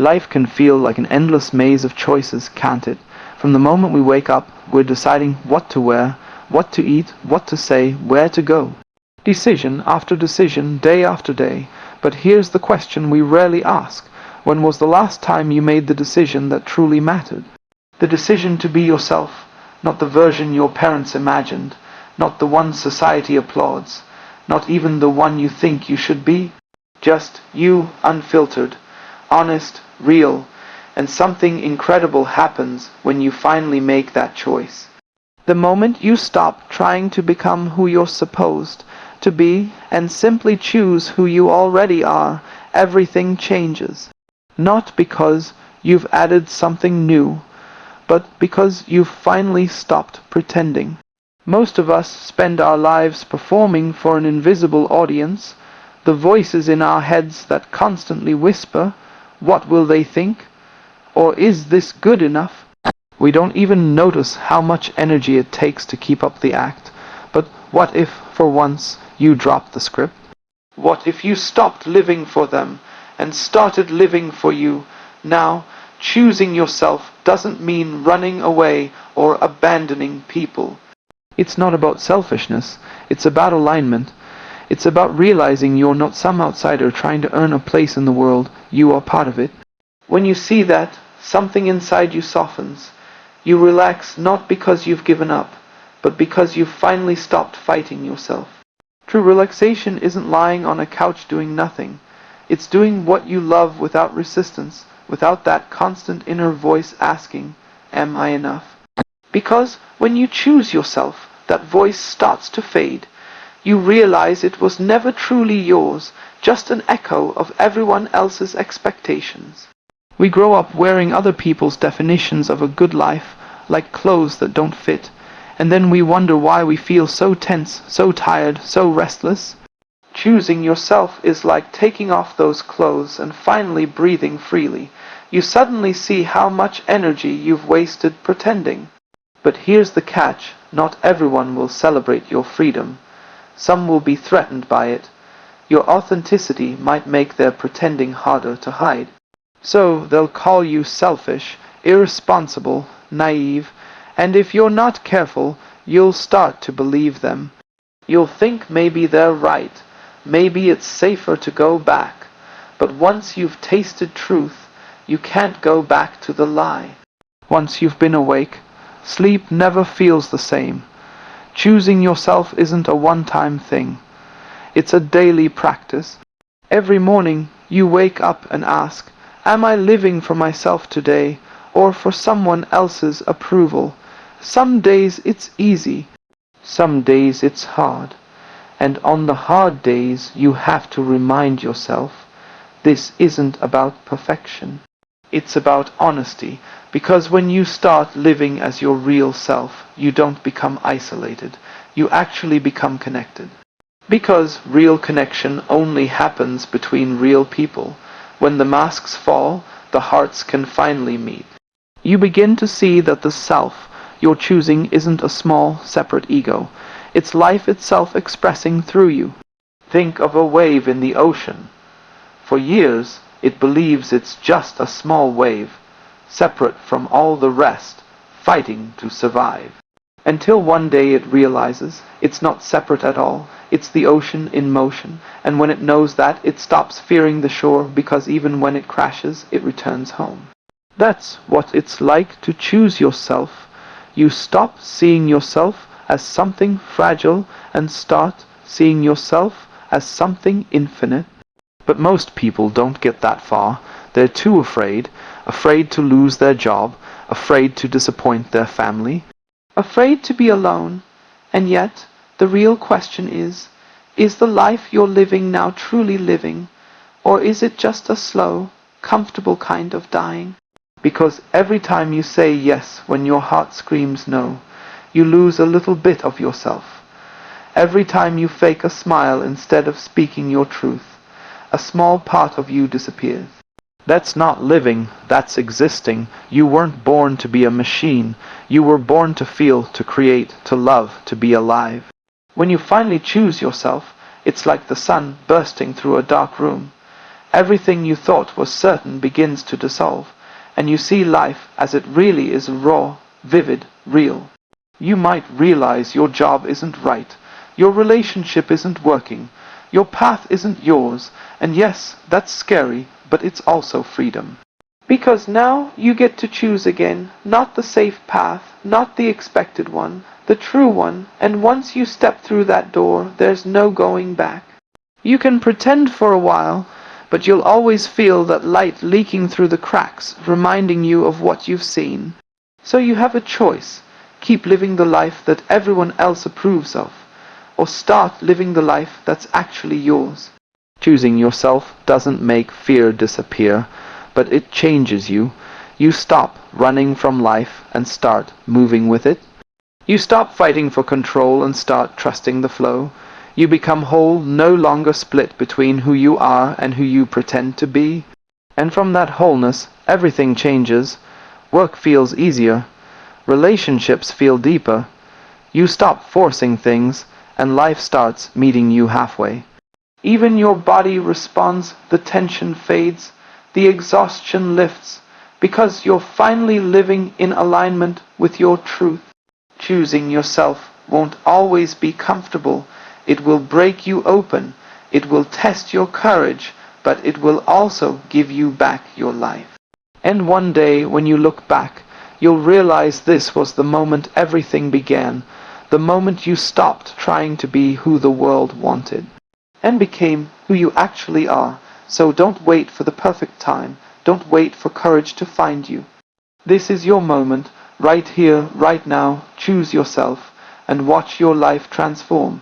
Life can feel like an endless maze of choices, can't it? From the moment we wake up, we're deciding what to wear, what to eat, what to say, where to go. Decision after decision, day after day. But here's the question we rarely ask. When was the last time you made the decision that truly mattered? The decision to be yourself, not the version your parents imagined, not the one society applauds, not even the one you think you should be. Just you, unfiltered, honest, real, and something incredible happens when you finally make that choice. The moment you stop trying to become who you're supposed to be and simply choose who you already are, everything changes. Not because you've added something new, but because you've finally stopped pretending. Most of us spend our lives performing for an invisible audience, the voices in our heads that constantly whisper, "What will they think?" or "Is this good enough?" We don't even notice how much energy it takes to keep up the act. But what if, for once, you dropped the script? What if you stopped living for them and started living for you? Now, choosing yourself doesn't mean running away or abandoning people. It's not about selfishness, it's about alignment. It's about realizing you're not some outsider trying to earn a place in the world, you are part of it. When you see that, something inside you softens. You relax not because you've given up, but because you've finally stopped fighting yourself. True relaxation isn't lying on a couch doing nothing. It's doing what you love without resistance, without that constant inner voice asking, "Am I enough?" Because when you choose yourself, that voice starts to fade. You realize it was never truly yours, just an echo of everyone else's expectations. We grow up wearing other people's definitions of a good life, like clothes that don't fit, and then we wonder why we feel so tense, so tired, so restless. Choosing yourself is like taking off those clothes and finally breathing freely. You suddenly see how much energy you've wasted pretending. But here's the catch, not everyone will celebrate your freedom. Some will be threatened by it. Your authenticity might make their pretending harder to hide. So they'll call you selfish, irresponsible, naive, and if you're not careful, you'll start to believe them. You'll think maybe they're right, maybe it's safer to go back. But once you've tasted truth, you can't go back to the lie. Once you've been awake, sleep never feels the same. Choosing yourself isn't a one-time thing. It's a daily practice. Every morning you wake up and ask, "Am I living for myself today or for someone else's approval?" Some days it's easy. Some days it's hard. And on the hard days you have to remind yourself, this isn't about perfection. It's about honesty, because when you start living as your real self, you don't become isolated. You actually become connected. Because real connection only happens between real people. When the masks fall, the hearts can finally meet. You begin to see that the self you're choosing isn't a small, separate ego. It's life itself expressing through you. Think of a wave in the ocean. For years, it believes it's just a small wave, separate from all the rest, fighting to survive. Until one day it realizes it's not separate at all, it's the ocean in motion, and when it knows that, it stops fearing the shore because even when it crashes, it returns home. That's what it's like to choose yourself. You stop seeing yourself as something fragile and start seeing yourself as something infinite. But most people don't get that far. They're too afraid to lose their job, afraid to disappoint their family, afraid to be alone. And yet, the real question is the life you're living now truly living, or is it just a slow, comfortable kind of dying? Because every time you say yes when your heart screams no, you lose a little bit of yourself. Every time you fake a smile instead of speaking your truth, a small part of you disappears. That's not living, that's existing. You weren't born to be a machine. You were born to feel, to create, to love, to be alive. When you finally choose yourself, it's like the sun bursting through a dark room. Everything you thought was certain begins to dissolve, and you see life as it really is, raw, vivid, real. You might realize your job isn't right, your relationship isn't working, your path isn't yours, and yes, that's scary, but it's also freedom. Because now you get to choose again, not the safe path, not the expected one, the true one, and once you step through that door, there's no going back. You can pretend for a while, but you'll always feel that light leaking through the cracks, reminding you of what you've seen. So you have a choice. Keep living the life that everyone else approves of, or start living the life that's actually yours. Choosing yourself doesn't make fear disappear, but it changes you. You stop running from life and start moving with it. You stop fighting for control and start trusting the flow. You become whole, no longer split between who you are and who you pretend to be. And from that wholeness, everything changes. Work feels easier. Relationships feel deeper. You stop forcing things, and life starts meeting you halfway. Even your body responds, the tension fades, the exhaustion lifts, because you're finally living in alignment with your truth. Choosing yourself won't always be comfortable. It will break you open. It will test your courage, but it will also give you back your life. And one day, when you look back, you'll realize this was the moment everything began, the moment you stopped trying to be who the world wanted, and became who you actually are. So don't wait for the perfect time. Don't wait for courage to find you. This is your moment, right here, right now. Choose yourself, and watch your life transform.